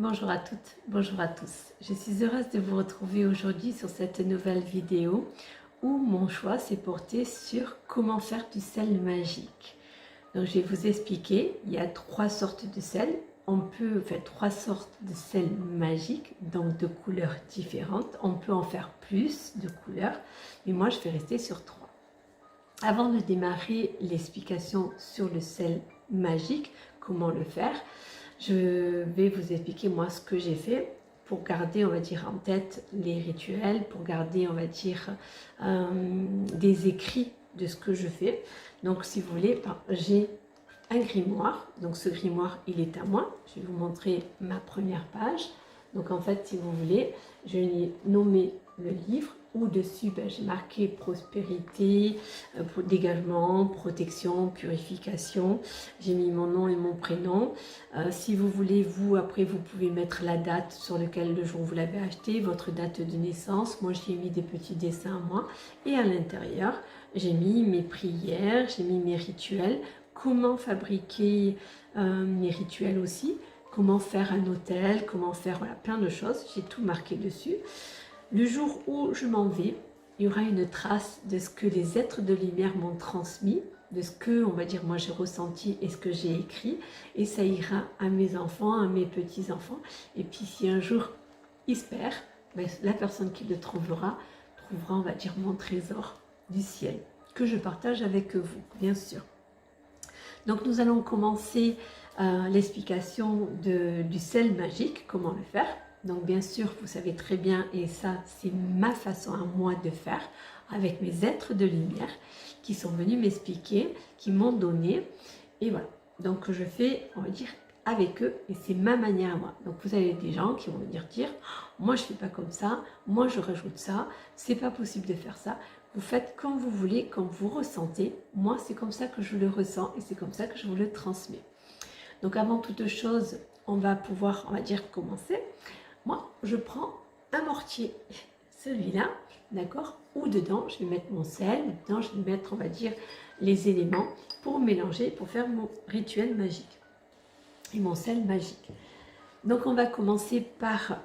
Bonjour à toutes, bonjour à tous. Je suis heureuse de vous retrouver aujourd'hui sur cette nouvelle vidéo où mon choix s'est porté sur comment faire du sel magique. Donc je vais vous expliquer, il y a trois sortes de sel. On peut faire trois sortes de sel magique, donc de couleurs différentes. On peut en faire plus de couleurs, mais moi je vais rester sur trois. Avant de démarrer l'explication sur le sel magique, comment le faire, je vais vous expliquer moi ce que j'ai fait pour garder, on va dire, en tête les rituels, pour garder, on va dire, des écrits de ce que je fais. Donc si vous voulez, j'ai un grimoire. Donc ce grimoire, il est à moi. Je vais vous montrer ma première page. Donc en fait, si vous voulez, je vais nommer le livre où dessus j'ai marqué prospérité, dégagement, protection, purification. J'ai mis mon nom et mon prénom. Si vous voulez, vous, après, vous pouvez mettre la date sur laquelle le jour vous l'avez acheté, votre date de naissance. Moi, j'y ai mis des petits dessins à moi. Et à l'intérieur, j'ai mis mes prières, j'ai mis mes rituels, comment fabriquer mes rituels aussi, comment faire un hôtel, comment faire voilà, plein de choses. J'ai tout marqué dessus. Le jour où je m'en vais, il y aura une trace de ce que les êtres de lumière m'ont transmis, de ce que, on va dire, moi j'ai ressenti et ce que j'ai écrit, et ça ira à mes enfants, à mes petits-enfants. Et puis si un jour il se perd, la personne qui le trouvera, on va dire, mon trésor du ciel, que je partage avec vous, bien sûr. Donc nous allons commencer l'explication du sel magique, comment le faire. Donc bien sûr, vous savez très bien, et ça c'est ma façon à moi de faire, avec mes êtres de lumière qui sont venus m'expliquer, qui m'ont donné, et voilà. Donc je fais, on va dire, avec eux, et c'est ma manière à moi. Donc vous avez des gens qui vont venir dire, moi je fais pas comme ça, moi je rajoute ça, c'est pas possible de faire ça. Vous faites comme vous voulez, comme vous ressentez. Moi c'est comme ça que je le ressens, et c'est comme ça que je vous le transmets. Donc avant toute chose, on va pouvoir, on va dire, commencer. Moi, je prends un mortier, celui-là, d'accord, où dedans, je vais mettre mon sel, dedans, je vais mettre, on va dire, les éléments pour mélanger, pour faire mon rituel magique et mon sel magique. Donc, on va commencer par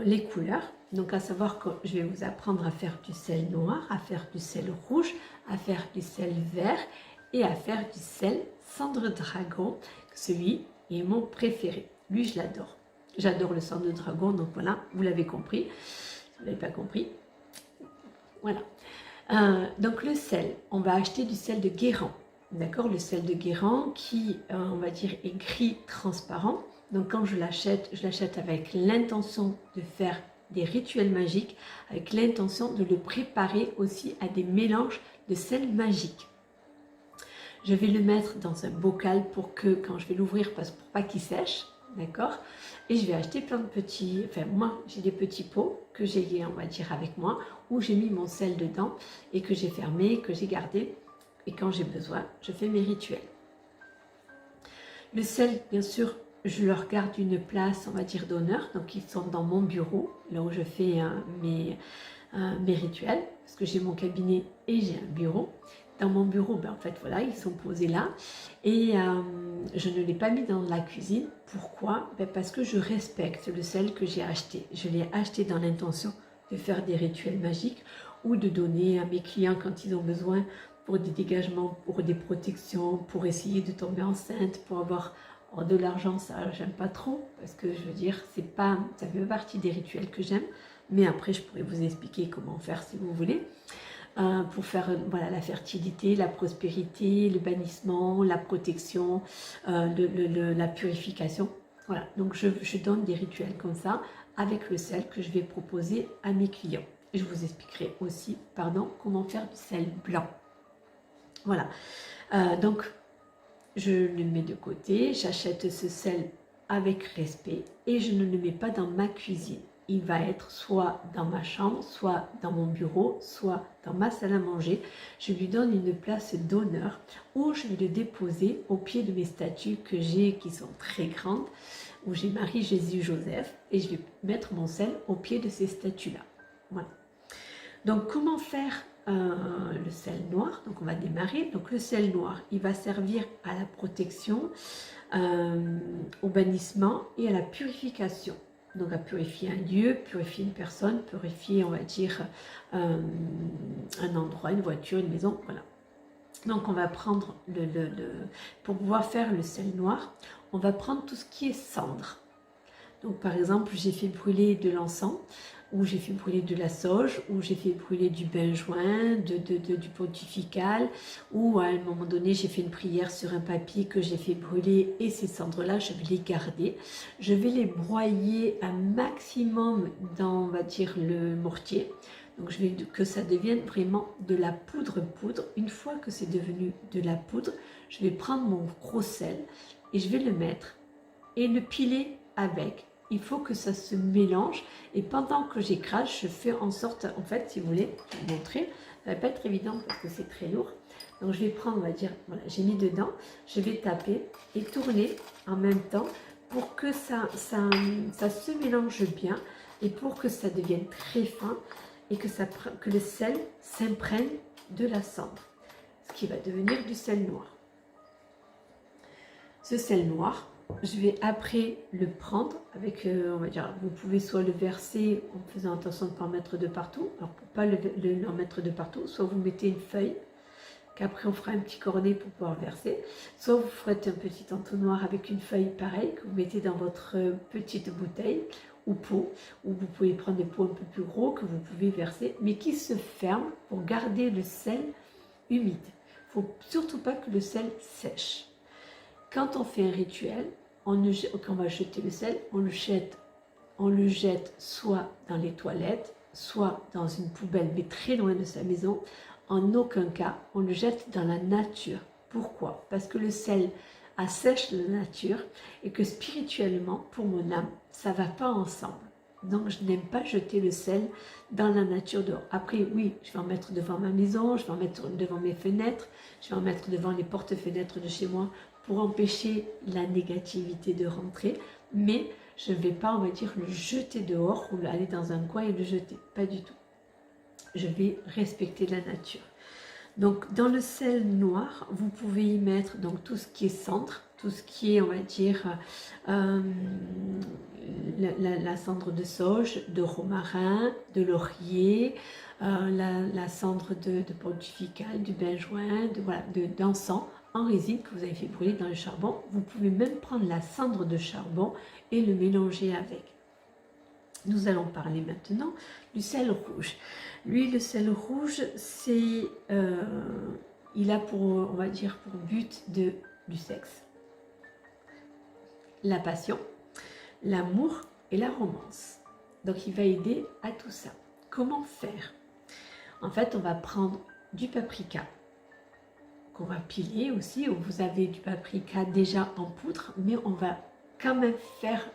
les couleurs. Donc, à savoir que je vais vous apprendre à faire du sel noir, à faire du sel rouge, à faire du sel vert et à faire du sel cendre dragon. Celui est mon préféré. Lui, je l'adore. J'adore le sang de dragon, donc voilà, vous l'avez compris. Si vous ne l'avez pas compris, voilà. Donc le sel, on va acheter du sel de Guérande, d'accord? Le sel de Guérande qui, on va dire, est gris transparent. Donc quand je l'achète avec l'intention de faire des rituels magiques, avec l'intention de le préparer aussi à des mélanges de sel magique. Je vais le mettre dans un bocal pour que, quand je vais l'ouvrir, pour pas qu'il sèche, d'accord? Et je vais acheter plein de petits, enfin moi j'ai des petits pots que j'ai, on va dire, avec moi, où j'ai mis mon sel dedans et que j'ai fermé, que j'ai gardé. Et quand j'ai besoin, je fais mes rituels. Le sel, bien sûr, je leur garde une place, on va dire, d'honneur. Donc ils sont dans mon bureau, là où je fais mes rituels, parce que j'ai mon cabinet et j'ai un bureau. Dans mon bureau, en fait, voilà, ils sont posés là. Et je ne l'ai pas mis dans la cuisine. Pourquoi? Parce que je respecte le sel que j'ai acheté. Je l'ai acheté dans l'intention de faire des rituels magiques ou de donner à mes clients quand ils ont besoin pour des dégagements, pour des protections, pour essayer de tomber enceinte, pour avoir de l'argent. Ça, j'aime pas trop, parce que je veux dire, c'est pas, ça fait partie des rituels que j'aime. Mais après, je pourrais vous expliquer comment faire si vous voulez. Pour faire voilà, la fertilité, la prospérité, le bannissement, la protection, la purification. Voilà, donc je donne des rituels comme ça avec le sel que je vais proposer à mes clients. Je vous expliquerai aussi, comment faire du sel blanc. Voilà, donc je le mets de côté, j'achète ce sel avec respect et je ne le mets pas dans ma cuisine. Il va être soit dans ma chambre, soit dans mon bureau, soit dans ma salle à manger. Je lui donne une place d'honneur où je vais le déposer au pied de mes statues que j'ai, qui sont très grandes, où j'ai Marie, Jésus, Joseph, et je vais mettre mon sel au pied de ces statues-là. Voilà. Donc comment faire le sel noir? Donc on va démarrer. Donc le sel noir, il va servir à la protection, au bannissement et à la purification. Donc à purifier un lieu, purifier une personne, purifier, on va dire, un endroit, une voiture, une maison, voilà. Donc on va prendre, pour pouvoir faire le sel noir, on va prendre tout ce qui est cendre. Donc par exemple, j'ai fait brûler de l'encens, ou j'ai fait brûler de la sauge, ou j'ai fait brûler du benjoin, du pontifical, ou à un moment donné, j'ai fait une prière sur un papier que j'ai fait brûler, et ces cendres-là, je vais les garder. Je vais les broyer un maximum dans, on va dire, le mortier. Donc je vais que ça devienne vraiment de la poudre. Une fois que c'est devenu de la poudre, je vais prendre mon gros sel et je vais le mettre et le piler avec. Il faut que ça se mélange et pendant que j'écrase, je fais en sorte, en fait, si vous voulez, je vais vous montrer, ça va pas être évident parce que c'est très lourd. Donc je vais prendre, on va dire, voilà, j'ai mis dedans, je vais taper et tourner en même temps pour que ça se mélange bien et pour que ça devienne très fin et que le sel s'imprègne de la cendre, ce qui va devenir du sel noir. Ce sel noir, je vais après le prendre avec, on va dire, vous pouvez soit le verser en faisant attention de ne pas en mettre de partout. Alors pour ne pas en mettre de partout, soit vous mettez une feuille, qu'après on fera un petit cornet pour pouvoir verser, soit vous faites un petit entonnoir avec une feuille pareille que vous mettez dans votre petite bouteille ou pot, ou vous pouvez prendre des pots un peu plus gros que vous pouvez verser, mais qui se ferment pour garder le sel humide. Il ne faut surtout pas que le sel sèche. Quand on fait un rituel, quand on va jeter le sel, on le jette soit dans les toilettes, soit dans une poubelle, mais très loin de sa maison. En aucun cas, on le jette dans la nature. Pourquoi? Parce que le sel assèche la nature et que spirituellement, pour mon âme, ça ne va pas ensemble. Donc, je n'aime pas jeter le sel dans la nature dehors. Après, oui, je vais en mettre devant ma maison, je vais en mettre devant mes fenêtres, je vais en mettre devant les portes-fenêtres de chez moi pour empêcher la négativité de rentrer. Mais je ne vais pas, on va dire, le jeter dehors ou aller dans un coin et le jeter. Pas du tout. Je vais respecter la nature. Donc, dans le sel noir, vous pouvez y mettre donc, tout ce qui est cendre, tout ce qui est, on va dire, la cendre de sauge, de romarin, de laurier, la cendre de pontifical, du benjoin, d'encens en résine que vous avez fait brûler dans le charbon. Vous pouvez même prendre la cendre de charbon et le mélanger avec. Nous allons parler maintenant du sel rouge. Lui, le sel rouge, c'est, il a pour, on va dire, pour but du sexe, la passion, l'amour et la romance. Donc, il va aider à tout ça. Comment faire? En fait, on va prendre du paprika, qu'on va piler aussi, ou vous avez du paprika déjà en poudre, mais on va quand même faire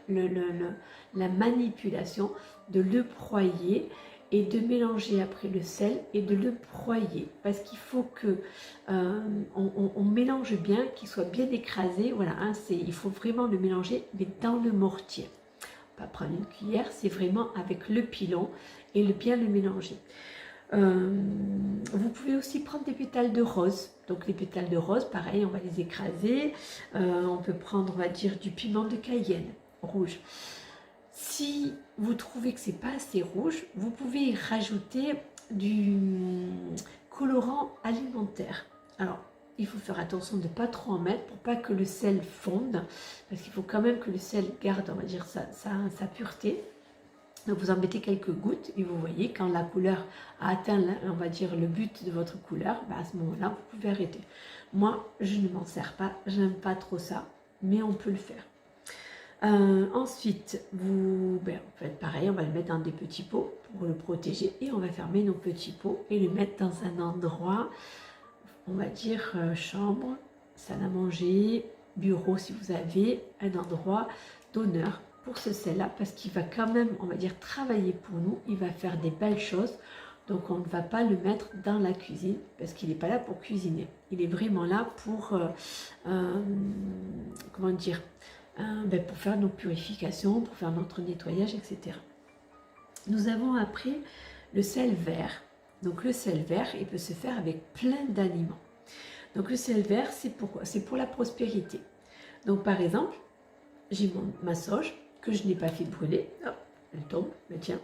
la manipulation de le broyer et de mélanger après le sel et de le broyer parce qu'il faut que on mélange bien, qu'il soit bien écrasé. Voilà, hein, il faut vraiment le mélanger, mais dans le mortier. Pas prendre une cuillère, c'est vraiment avec le pilon et bien le mélanger. Vous pouvez aussi prendre des pétales de rose. Donc les pétales de rose, pareil, on va les écraser. On peut prendre, on va dire, du piment de Cayenne rouge. Si vous trouvez que c'est pas assez rouge, vous pouvez y rajouter du colorant alimentaire. Alors, il faut faire attention de ne pas trop en mettre pour pas que le sel fonde, parce qu'il faut quand même que le sel garde, on va dire, sa pureté. Donc vous en mettez quelques gouttes et vous voyez quand la couleur a atteint, on va dire, le but de votre couleur, à ce moment-là, vous pouvez arrêter. Moi, je ne m'en sers pas, je n'aime pas trop ça, mais on peut le faire. Ensuite, vous faites pareil, on va le mettre dans des petits pots pour le protéger et on va fermer nos petits pots et le mettre dans un endroit, on va dire chambre, salle à manger, bureau si vous avez, un endroit d'honneur pour ce sel-là parce qu'il va quand même, on va dire, travailler pour nous, il va faire des belles choses. Donc on ne va pas le mettre dans la cuisine parce qu'il n'est pas là pour cuisiner. Il est vraiment là pour, comment dire, pour faire nos purifications, pour faire notre nettoyage, etc. Nous avons après le sel vert. Donc le sel vert, il peut se faire avec plein d'aliments. Donc le sel vert, c'est pourquoi? C'est pour la prospérité. Donc par exemple, j'ai ma sauge que je n'ai pas fait brûler. Hop, elle tombe, mais tiens,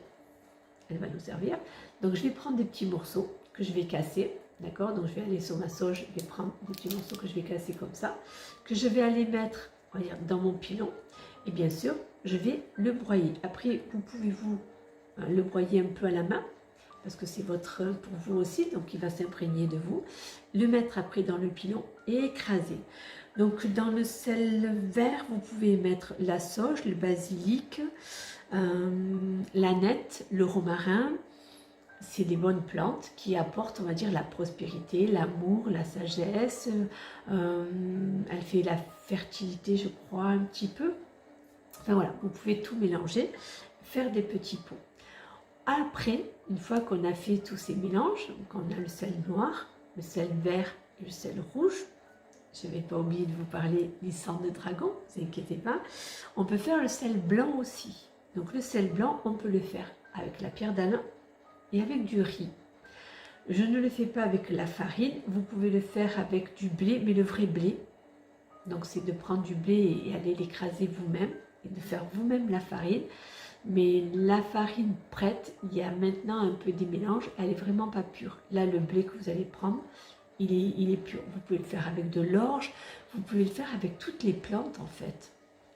elle va nous servir. Donc je vais prendre des petits morceaux que je vais casser, d'accord? Donc je vais aller sur ma sauge, je vais prendre des petits morceaux que je vais casser comme ça, que je vais aller mettre, on va dire, dans mon pilon. Et bien sûr, je vais le broyer. Après, vous pouvez le broyer un peu à la main, parce que c'est votre pour vous aussi, donc il va s'imprégner de vous. Le mettre après dans le pilon et écraser. Donc dans le sel vert, vous pouvez mettre la sauge, le basilic, l'aneth, le romarin. C'est des bonnes plantes qui apportent, on va dire, la prospérité, l'amour, la sagesse. Elle fait la fertilité, je crois, un petit peu. Enfin voilà, vous pouvez tout mélanger, faire des petits pots. Après, une fois qu'on a fait tous ces mélanges, donc on a le sel noir, le sel vert et le sel rouge, je ne vais pas oublier de vous parler du sang de dragon, ne vous inquiétez pas, on peut faire le sel blanc aussi. Donc le sel blanc, on peut le faire avec la pierre d'Alain et avec du riz. Je ne le fais pas avec la farine, vous pouvez le faire avec du blé, mais le vrai blé. Donc c'est de prendre du blé et aller l'écraser vous-même et de faire vous-même la farine. Mais la farine prête, il y a maintenant un peu des mélanges, elle est vraiment pas pure. Là, le blé que vous allez prendre, il est pur. Vous pouvez le faire avec de l'orge, vous pouvez le faire avec toutes les plantes en fait.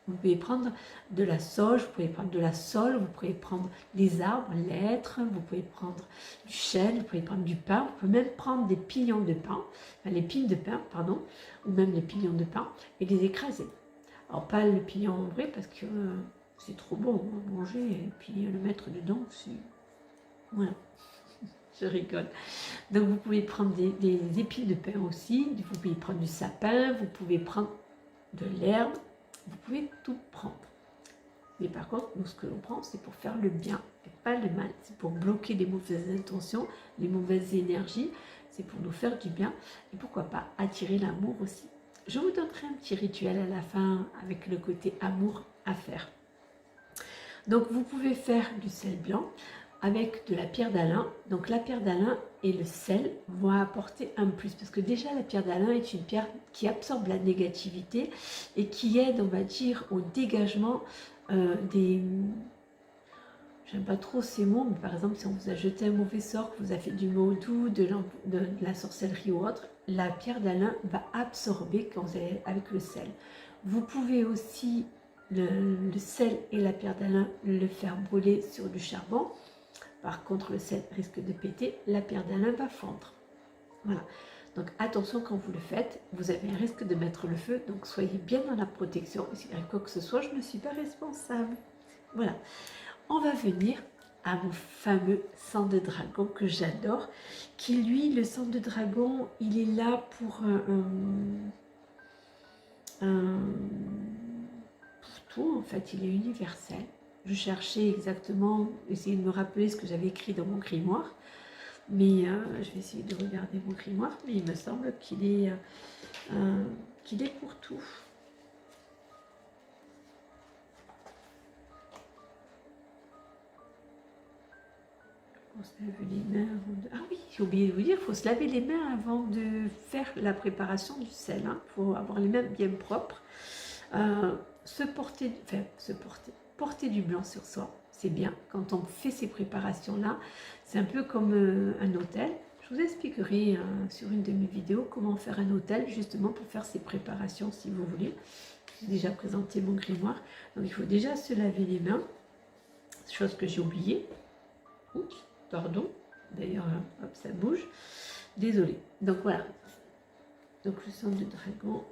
Vous pouvez prendre de la sauge, vous pouvez prendre de la sole, vous pouvez prendre des arbres, l'être, vous pouvez prendre du chêne, vous pouvez prendre du pin, vous pouvez même prendre des pignons de pin, enfin les pignes de pin, pardon, ou même les pignons de pin, et les écraser. Alors pas le pignon en vrai parce que c'est trop bon à manger et puis le mettre dedans, c'est... Voilà, je rigole. Donc vous pouvez prendre des épis de pin aussi, vous pouvez prendre du sapin, vous pouvez prendre de l'herbe, vous pouvez tout prendre. Mais par contre, nous ce que l'on prend, c'est pour faire le bien et pas le mal. C'est pour bloquer les mauvaises intentions, les mauvaises énergies, c'est pour nous faire du bien et pourquoi pas attirer l'amour aussi. Je vous donnerai un petit rituel à la fin avec le côté amour à faire. Donc vous pouvez faire du sel blanc avec de la pierre d'Alain. Donc la pierre d'Alain et le sel vont apporter un plus parce que déjà la pierre d'Alain est une pierre qui absorbe la négativité et qui aide, on va dire, au dégagement des... J'aime pas trop ces mots, mais par exemple si on vous a jeté un mauvais sort, que vous a fait du maudou, de la sorcellerie ou autre, la pierre d'Alain va absorber quand vous allez avec le sel. Vous pouvez aussi le sel et la pierre d'Alain le faire brûler sur du charbon. Par contre, le sel risque de péter, la pierre d'Alain va fondre. Voilà. Donc attention quand vous le faites, vous avez un risque de mettre le feu, donc soyez bien dans la protection. S'il arrive quoi que ce soit, je ne suis pas responsable. Voilà. On va venir à mon fameux sang de dragon que j'adore, qui lui, le sang de dragon, il est là pour tout, en fait, il est universel. Je cherchais exactement, essayer de me rappeler ce que j'avais écrit dans mon grimoire, mais je vais essayer de regarder mon grimoire, mais il me semble qu'il est pour tout. On se lave les mains avant de... Ah oui, j'ai oublié de vous dire, il faut se laver les mains avant de faire la préparation du sel. Il faut avoir les mains bien propres. Porter du blanc sur soi, c'est bien. Quand on fait ces préparations-là, c'est un peu comme un hôtel. Je vous expliquerai sur une de mes vidéos comment faire un hôtel, justement pour faire ces préparations si vous voulez. J'ai déjà présenté mon grimoire. Donc il faut déjà se laver les mains, chose que j'ai oubliée. Oups. Pardon, d'ailleurs, hop, ça bouge. Désolée. Donc voilà. Donc le sang du dragon.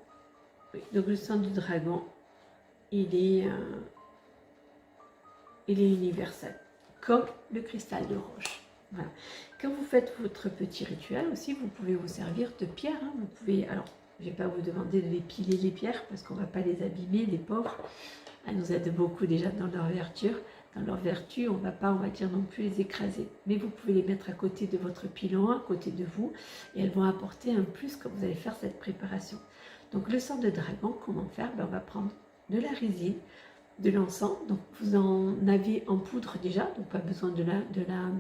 Oui, donc le sang du dragon, il est universel, comme le cristal de roche. Voilà. Quand vous faites votre petit rituel aussi, vous pouvez vous servir de pierre. Vous pouvez, alors, je ne vais pas vous demander de les piler les pierres parce qu'on ne va pas les abîmer, les pauvres. Elles nous aident beaucoup déjà dans leur vertu. Dans leur vertu, on ne va pas, on va dire non plus les écraser. Mais vous pouvez les mettre à côté de votre pilon, à côté de vous, et elles vont apporter un plus quand vous allez faire cette préparation. Donc le sang de dragon, comment faire? On va prendre de la résine, de l'encens. Donc vous en avez en poudre déjà, donc pas besoin de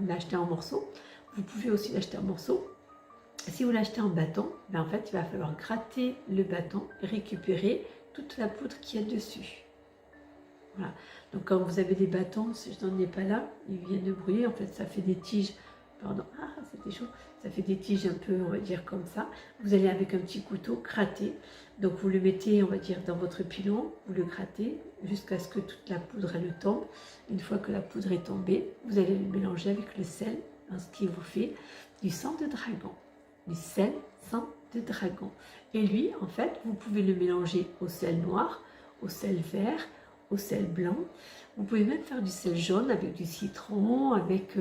l'acheter en morceaux. Vous pouvez aussi l'acheter en morceaux. Si vous l'achetez en bâton, en fait, il va falloir gratter le bâton et récupérer toute la poudre qu'il y a dessus. Voilà. Donc quand vous avez des bâtons, si je n'en ai pas là, ils viennent de brûler, en fait ça fait des tiges, pardon, ah c'était chaud, ça fait des tiges un peu, on va dire comme ça. Vous allez avec un petit couteau gratter, donc vous le mettez, on va dire, dans votre pilon, vous le grattez jusqu'à ce que toute la poudre elle tombe. Une fois que la poudre est tombée, vous allez le mélanger avec le sel, ce qui vous fait du sang de dragon, du sel sang de dragon. Et lui, en fait, vous pouvez le mélanger au sel noir, au sel vert, au sel blanc. Vous pouvez même faire du sel jaune avec du citron, avec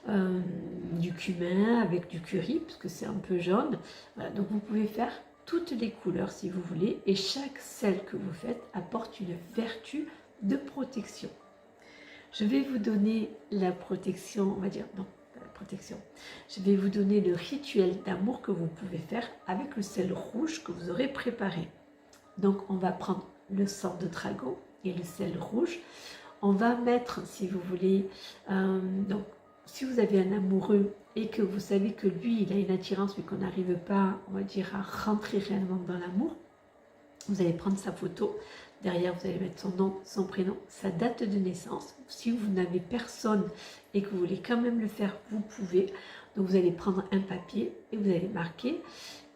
du cumin, avec du curry, parce que c'est un peu jaune. Voilà, donc vous pouvez faire toutes les couleurs si vous voulez, et chaque sel que vous faites apporte une vertu de protection. Je vais vous donner la protection, on va dire, non, pas la protection. Je vais vous donner le rituel d'amour que vous pouvez faire avec le sel rouge que vous aurez préparé. Donc on va prendre le sang de dragon et le sel rouge. On va mettre, si vous voulez, donc si vous avez un amoureux et que vous savez que lui, il a une attirance mais qu'on n'arrive pas, on va dire, à rentrer réellement dans l'amour, vous allez prendre sa photo. Derrière, vous allez mettre son nom, son prénom, sa date de naissance. Si vous n'avez personne et que vous voulez quand même le faire, vous pouvez. Donc vous allez prendre un papier et vous allez marquer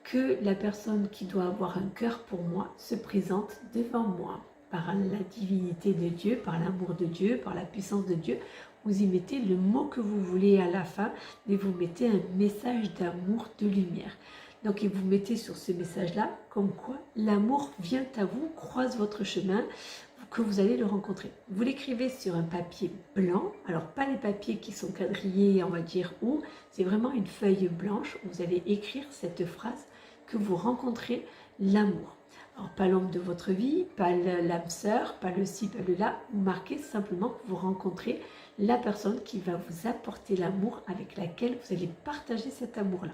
que la personne qui doit avoir un cœur pour moi se présente devant moi. Par la divinité de Dieu, par l'amour de Dieu, par la puissance de Dieu. Vous y mettez le mot que vous voulez à la fin, mais vous mettez un message d'amour, de lumière. Donc, et vous mettez sur ce message-là, comme quoi l'amour vient à vous, croise votre chemin, que vous allez le rencontrer. Vous l'écrivez sur un papier blanc, alors pas les papiers qui sont quadrillés, on va dire, ou c'est vraiment une feuille blanche où vous allez écrire cette phrase que vous rencontrez l'amour. Alors, pas l'homme de votre vie, pas l'âme sœur, pas le ci, pas le là. Vous marquez simplement que vous rencontrez la personne qui va vous apporter l'amour avec laquelle vous allez partager cet amour-là.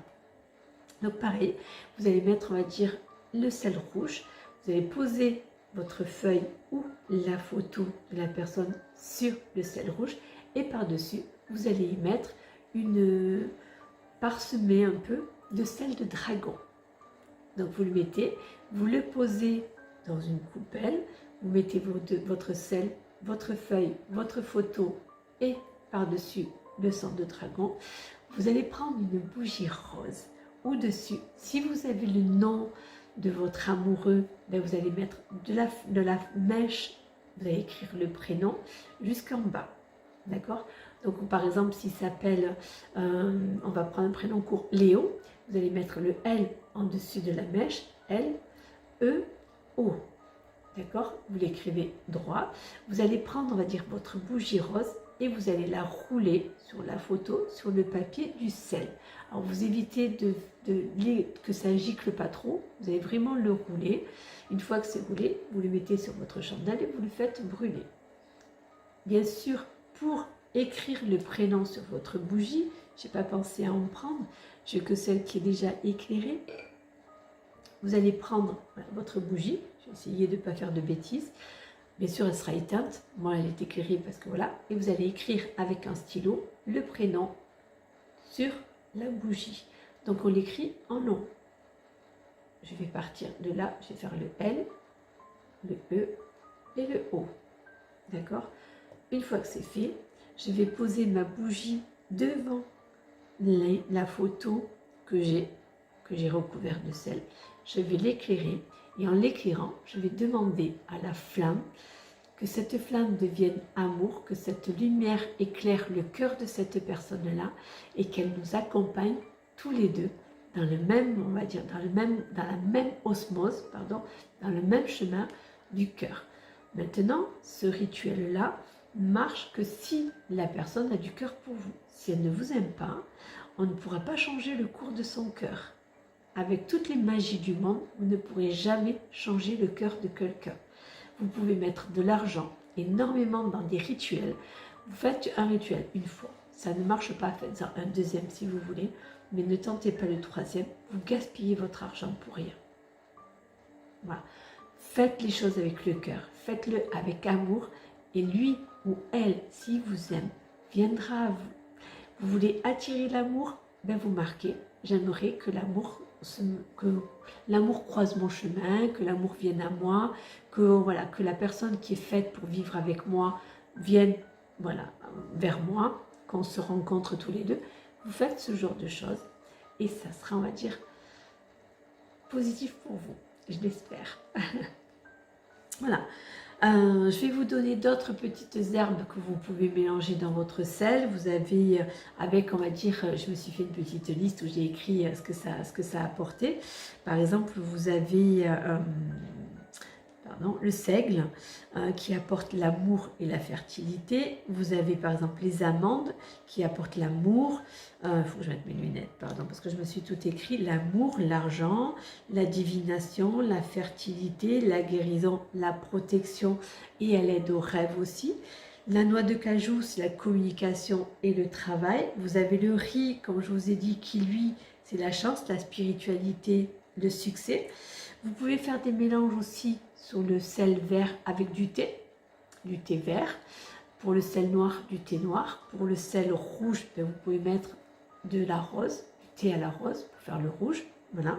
Donc pareil, vous allez mettre, on va dire, le sel rouge. Vous allez poser votre feuille ou la photo de la personne sur le sel rouge. Et par-dessus, vous allez y mettre une parsemée un peu de sel de dragon. Donc vous le mettez, vous le posez dans une coupelle, vous mettez votre sel, votre feuille, votre photo et par-dessus le sang de dragon. Vous allez prendre une bougie rose au-dessus. Si vous avez le nom de votre amoureux, ben vous allez mettre de la mèche, vous allez écrire le prénom jusqu'en bas. D'accord? Donc par exemple, s'il s'appelle, on va prendre un prénom court, Léo, vous allez mettre le L en dessus de la mèche, L, E, O. D'accord? Vous l'écrivez droit. Vous allez prendre, on va dire, votre bougie rose et vous allez la rouler sur la photo, sur le papier du sel. Alors vous évitez que ça gicle pas trop, vous allez vraiment le rouler. Une fois que c'est roulé, vous le mettez sur votre chandelle et vous le faites brûler. Bien sûr, pour écrire le prénom sur votre bougie, je n'ai pas pensé à en prendre, j'ai que celle qui est déjà éclairée. Vous allez prendre votre bougie, je vais essayer de ne pas faire de bêtises. Bien sûr, elle sera éteinte, moi elle est éclairée parce que voilà. Et vous allez écrire avec un stylo le prénom sur la bougie. Donc on l'écrit en long. Je vais partir de là, je vais faire le L, le E et le O. D'accord? Une fois que c'est fait, je vais poser ma bougie devant la photo que j'ai recouverte de sel. Je vais l'éclairer et en l'éclairant, je vais demander à la flamme que cette flamme devienne amour, que cette lumière éclaire le cœur de cette personne-là et qu'elle nous accompagne tous les deux dans le même, on va dire, dans la même osmose, pardon, dans le même chemin du cœur. Maintenant, ce rituel-là marche que si la personne a du cœur pour vous. Si elle ne vous aime pas, on ne pourra pas changer le cours de son cœur. Avec toutes les magies du monde, vous ne pourrez jamais changer le cœur de quelqu'un. Vous pouvez mettre de l'argent énormément dans des rituels. Vous faites un rituel une fois. Ça ne marche pas, faites-en un deuxième si vous voulez. Mais ne tentez pas le troisième. Vous gaspillez votre argent pour rien. Voilà. Faites les choses avec le cœur. Faites-le avec amour. Et lui ou elle, s'il vous aime, viendra à vous. Vous voulez attirer l'amour? ben, vous marquez, j'aimerais que l'amour croise mon chemin, que l'amour vienne à moi, que, voilà, que la personne qui est faite pour vivre avec moi vienne, voilà, vers moi, qu'on se rencontre tous les deux. Vous faites ce genre de choses et ça sera, on va dire, positif pour vous, je l'espère. Voilà. Je vais vous donner d'autres petites herbes que vous pouvez mélanger dans votre sel. Vous avez, avec, on va dire, je me suis fait une petite liste où j'ai écrit ce que ça apportait. Par exemple, vous avez le seigle qui apporte l'amour et la fertilité. Vous avez par exemple les amandes qui apportent l'amour. Il faut que je mette mes lunettes, pardon, parce que je me suis tout écrit. L'amour, l'argent, la divination, la fertilité, la guérison, la protection et elle aide au rêve aussi. La noix de cajou, c'est la communication et le travail. Vous avez le riz, comme je vous ai dit, qui lui, c'est la chance, la spiritualité, le succès. Vous pouvez faire des mélanges aussi sur le sel vert avec du thé vert. Pour le sel noir, du thé noir. Pour le sel rouge, vous pouvez mettre de la rose, du thé à la rose pour faire le rouge. Voilà.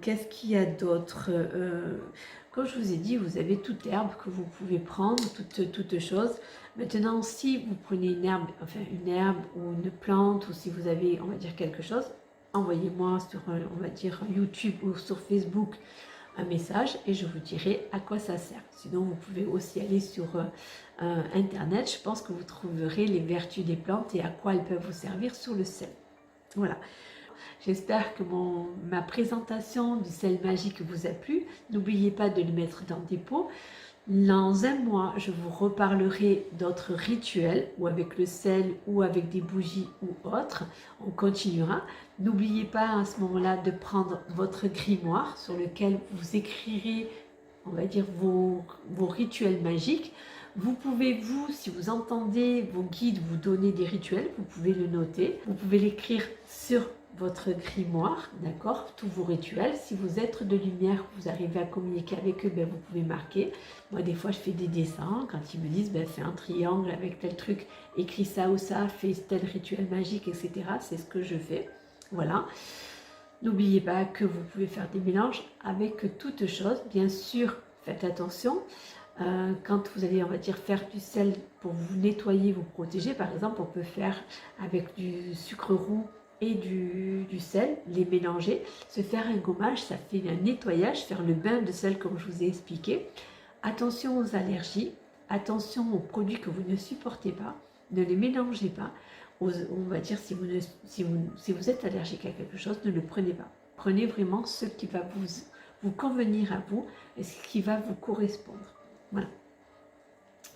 Qu'est-ce qu'il y a d'autre? Comme je vous ai dit, vous avez toute herbe que vous pouvez prendre, toute chose. Maintenant, si vous prenez une herbe ou une plante, ou si vous avez, on va dire, quelque chose, envoyez-moi sur, on va dire, YouTube ou sur Facebook un message et je vous dirai à quoi ça sert. Sinon, vous pouvez aussi aller sur Internet. Je pense que vous trouverez les vertus des plantes et à quoi elles peuvent vous servir sur le sel. Voilà. J'espère que ma présentation du sel magique vous a plu. N'oubliez pas de le mettre dans des pots. Dans un mois, je vous reparlerai d'autres rituels, ou avec le sel, ou avec des bougies ou autres. On continuera. N'oubliez pas à ce moment-là de prendre votre grimoire sur lequel vous écrirez, on va dire, vos rituels magiques. Vous pouvez, si vous entendez vos guides vous donner des rituels, vous pouvez le noter. Vous pouvez l'écrire sur votre grimoire, d'accord, tous vos rituels. Si vous êtes de lumière, vous arrivez à communiquer avec eux, vous pouvez marquer. Moi, des fois, je fais des dessins. Quand ils me disent, fais un triangle avec tel truc, écris ça ou ça, fais tel rituel magique, etc. C'est ce que je fais. Voilà. N'oubliez pas que vous pouvez faire des mélanges avec toutes choses. Bien sûr, faites attention. Quand vous allez, on va dire, faire du sel pour vous nettoyer, vous protéger, par exemple, on peut faire avec du sucre roux et du sel, les mélanger, se faire un gommage, ça fait un nettoyage, faire le bain de sel comme je vous ai expliqué. Attention aux allergies, attention aux produits que vous ne supportez pas, ne les mélangez pas. On va dire si vous êtes allergique à quelque chose, ne le prenez pas. Prenez vraiment ce qui va vous convenir à vous et ce qui va vous correspondre. Voilà.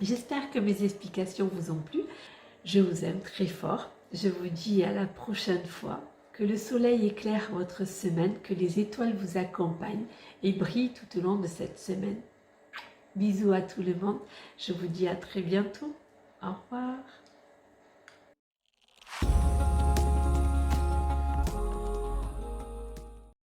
J'espère que mes explications vous ont plu. Je vous aime très fort. Je vous dis à la prochaine fois. Que le soleil éclaire votre semaine, que les étoiles vous accompagnent et brillent tout au long de cette semaine. Bisous à tout le monde. Je vous dis à très bientôt. Au revoir.